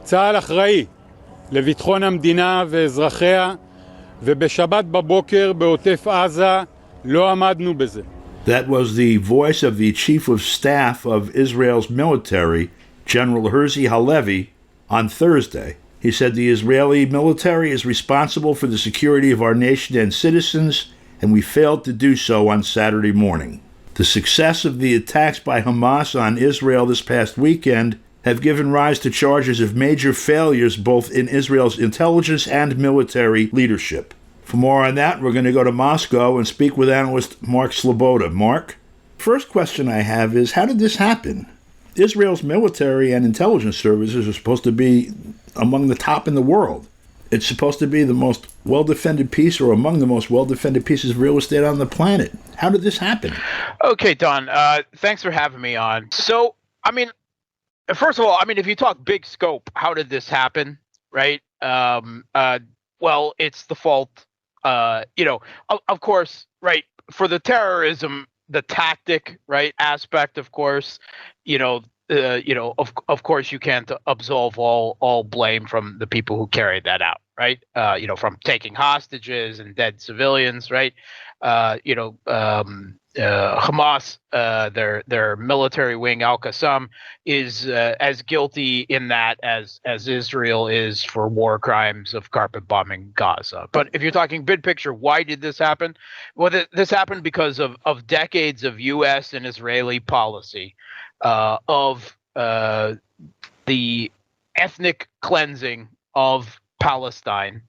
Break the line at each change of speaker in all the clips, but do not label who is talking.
צה"ל אחראי לביטחון המדינה ואזרחיה, ובשבת בבוקר בעוטף עזה לא עמדנו בזה.
That was the voice of the Chief of Staff of Israel's military, General Herzi Halevi, on Thursday. He said the Israeli military is responsible for the security of our nation and citizens, and we failed to do so on Saturday morning. The success of the attacks by Hamas on Israel this past weekend have given rise to charges of major failures both in Israel's intelligence and military leadership. For more on that, we're going to go to Moscow and speak with analyst Mark Sleboda. Mark, first question I have is, how did this happen? Israel's military and intelligence services are supposed to be among the top in the world. It's supposed to be the most well-defended piece or among the most well-defended pieces of real estate on the planet. How did this happen?
Okay, Don, thanks for having me on. So, first of all, if you talk big scope, how did this happen, right? Well, it's the fault, of course, right, for the terrorism, the tactic, right, aspect, of course, of course, you can't absolve all blame from the people who carried that out, right? From taking hostages and dead civilians, right? Hamas, their military wing, Al-Qassam, is as guilty in that as Israel is for war crimes of carpet bombing Gaza. But if you're talking big picture, why did this happen? Well, this happened because of decades of U.S. and Israeli policy of the ethnic cleansing of Palestine,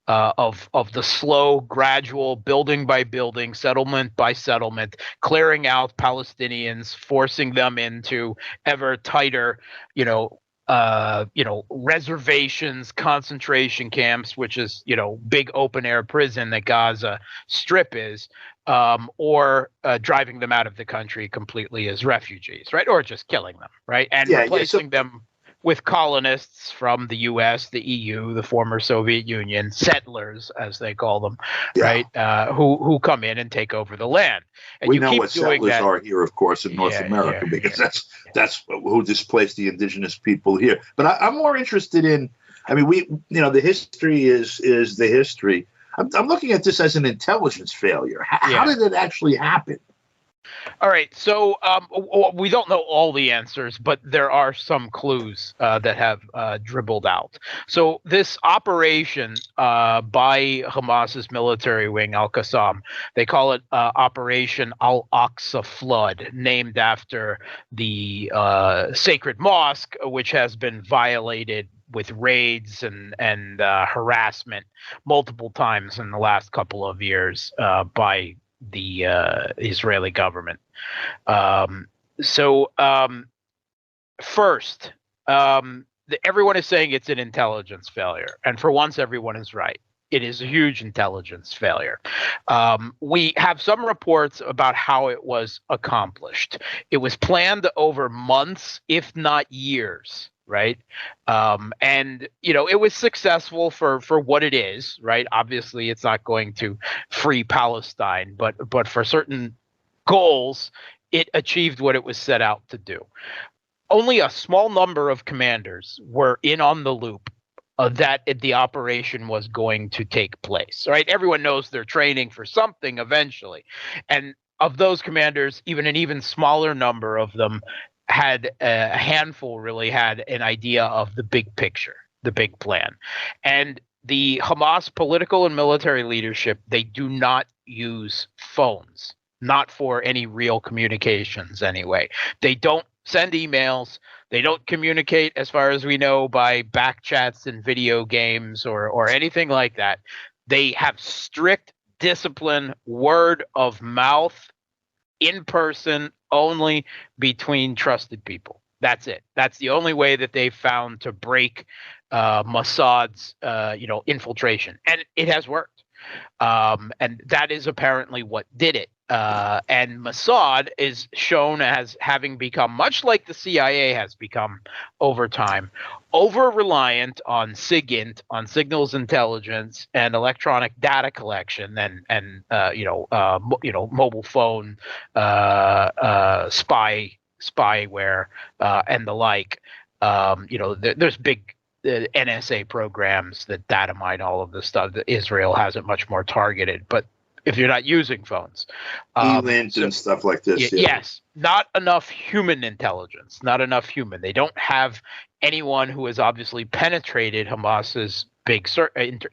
of the slow, gradual, building by building, settlement by settlement, clearing out Palestinians, forcing them into ever tighter, reservations, concentration camps, which is, big open air prison that Gaza Strip is, or driving them out of the country completely as refugees, right? Or just killing them, right? And replacing them with colonists from the U.S., the EU, the former Soviet Union, settlers, as they call them, right? Who come in and take over the land. And
we know what settlers are here, of course, in North America, because that's who displaced the indigenous people here. But I'm more interested in, the history is the history. I'm looking at this as an intelligence failure. How did it actually happen?
All right, so we don't know all the answers, but there are some clues that have dribbled out. So this operation by Hamas's military wing, Al-Qassam, they call it Operation Al-Aqsa Flood, named after the sacred mosque, which has been violated with raids and harassment multiple times in the last couple of years by the Israeli government. First, everyone is saying it's an intelligence failure. And for once, everyone is right. It is a huge intelligence failure. We have some reports about how it was accomplished. It was planned over months, if not years. Right. And, it was successful for what it is. Right. Obviously, it's not going to free Palestine, but for certain goals, it achieved what it was set out to do. Only a small number of commanders were in on the loop that the operation was going to take place. Right. Everyone knows they're training for something eventually. And of those commanders, an even smaller number of them had a handful really had an idea of the big picture, the big plan. And the Hamas political and military leadership, they do not use phones, not for any real communications anyway. They don't send emails. They don't communicate, as far as we know, by back chats and video games or anything like that. They have strict discipline, word of mouth, in person, only between trusted people. That's it. That's the only way that they've found to break Mossad's, infiltration, and it has worked. And that is apparently what did it. And Mossad is shown as having become, much like the CIA has become over time, over-reliant on SIGINT, on signals intelligence and electronic data collection, and mobile phone spyware and the like. There's big the NSA programs that data mine all of this stuff. That Israel has it much more targeted, but if you're not using phones,
E-lint and stuff like this.
Yes, not enough human intelligence, not enough human. They don't have anyone who has obviously penetrated Hamas's big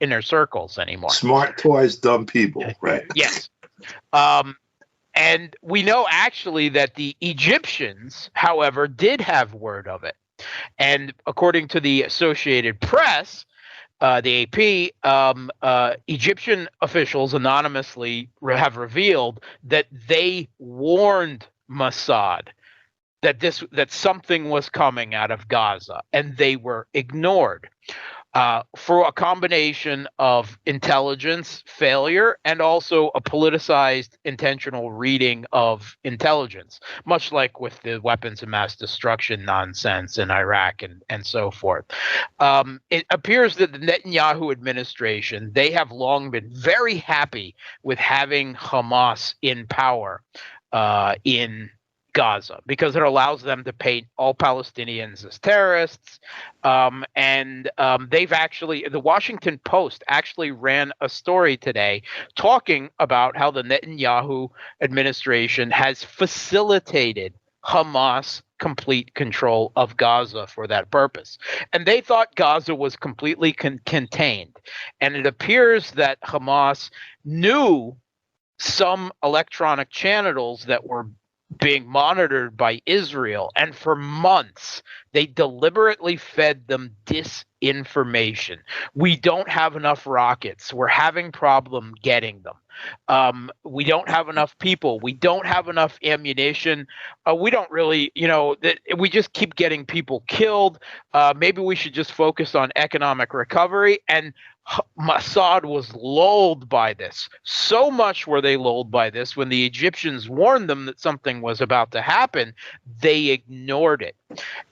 inner circles anymore.
Smart toys, dumb people, right?
Yes. And we know actually that the Egyptians, however, did have word of it. And according to the Associated Press, the AP, Egyptian officials anonymously have revealed that they warned Mossad that something was coming out of Gaza, and they were ignored for a combination of intelligence failure and also a politicized intentional reading of intelligence, much like with the weapons of mass destruction nonsense in Iraq and so forth. It appears that the Netanyahu administration, they have long been very happy with having Hamas in power in Gaza, because it allows them to paint all Palestinians as terrorists. They've actually, the Washington Post actually ran a story today talking about how the Netanyahu administration has facilitated Hamas complete control of Gaza for that purpose. And they thought Gaza was completely contained. And it appears that Hamas knew some electronic channels that were being monitored by Israel, and for months they deliberately fed them disinformation. We don't have enough rockets. We're having problem getting them. We don't have enough people. We don't have enough ammunition. We don't really, we just keep getting people killed. Maybe we should just focus on economic recovery. And Mossad was lulled by this. So much were they lulled by this, when the Egyptians warned them that something was about to happen, they ignored it.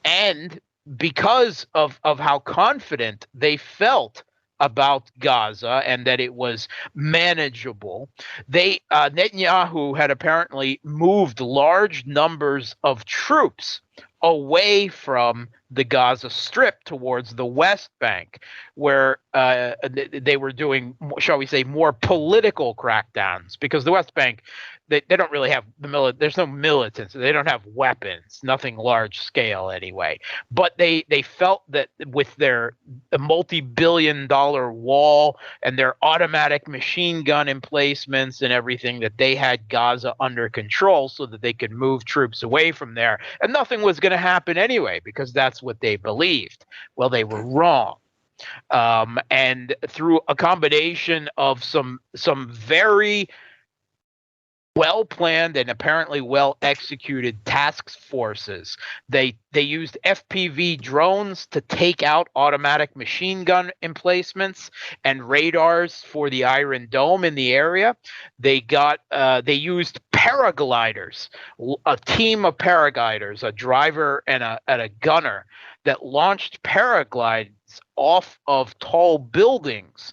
And because of how confident they felt about Gaza and that it was manageable, Netanyahu had apparently moved large numbers of troops away from the Gaza Strip towards the West Bank, where they were doing, shall we say, more political crackdowns, because the West Bank, they don't really have there's no militants. They don't have weapons, nothing large scale anyway. But they felt that with their multi-billion-dollar wall and their automatic machine gun emplacements and everything, that they had Gaza under control so that they could move troops away from there. And nothing was going to happen anyway, because that's what they believed. Well, they were wrong. And through a combination of some very well-planned and apparently well-executed task forces, they used FPV drones to take out automatic machine gun emplacements and radars for the Iron Dome in the area. They used paragliders, a team of paragliders, a driver and a gunner, that launched paraglides off of tall buildings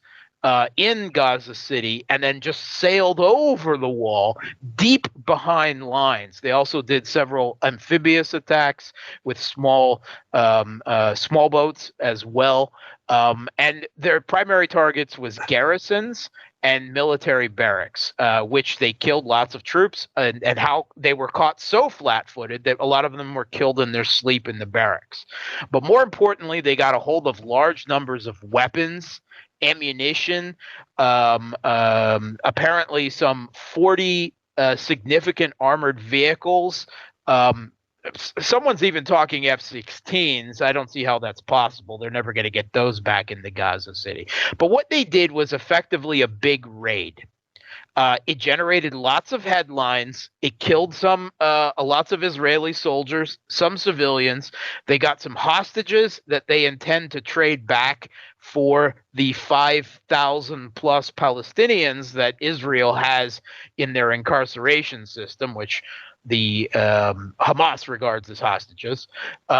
in Gaza City, and then just sailed over the wall deep behind lines. They also did several amphibious attacks with small boats as well. And their primary targets was garrisons and military barracks, which they killed lots of troops, and how they were caught so flat-footed that a lot of them were killed in their sleep in the barracks. But more importantly, they got a hold of large numbers of weapons, ammunition, apparently some 40 significant armored vehicles. Someone's even talking F-16s. I don't see how that's possible. They're never going to get those back into Gaza City. But what they did was effectively a big raid. It generated lots of headlines. It killed lots of Israeli soldiers, some civilians. They got some hostages that they intend to trade back for the 5,000 plus Palestinians that Israel has in their incarceration system, which the Hamas regards as hostages. They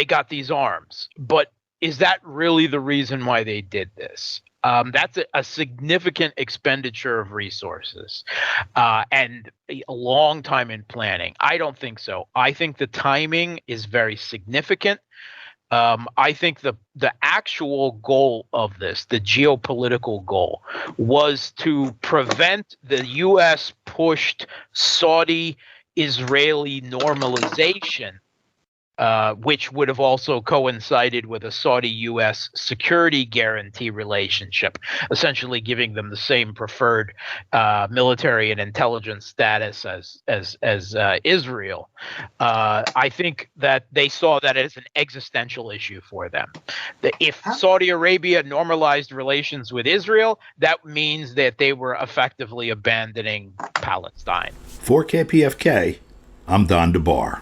got these arms. But is that really the reason why they did this? That's a significant expenditure of resources and a long time in planning. I don't think so. I think the timing is very significant. I think the actual goal of this, the geopolitical goal, was to prevent the U.S. pushed Saudi-Israeli normalization, which would have also coincided with a Saudi-U.S. security guarantee relationship, essentially giving them the same preferred military and intelligence status as Israel. I think that they saw that as an existential issue for them. If Saudi Arabia normalized relations with Israel, that means that they were effectively abandoning Palestine.
For KPFK, I'm Don DeBar.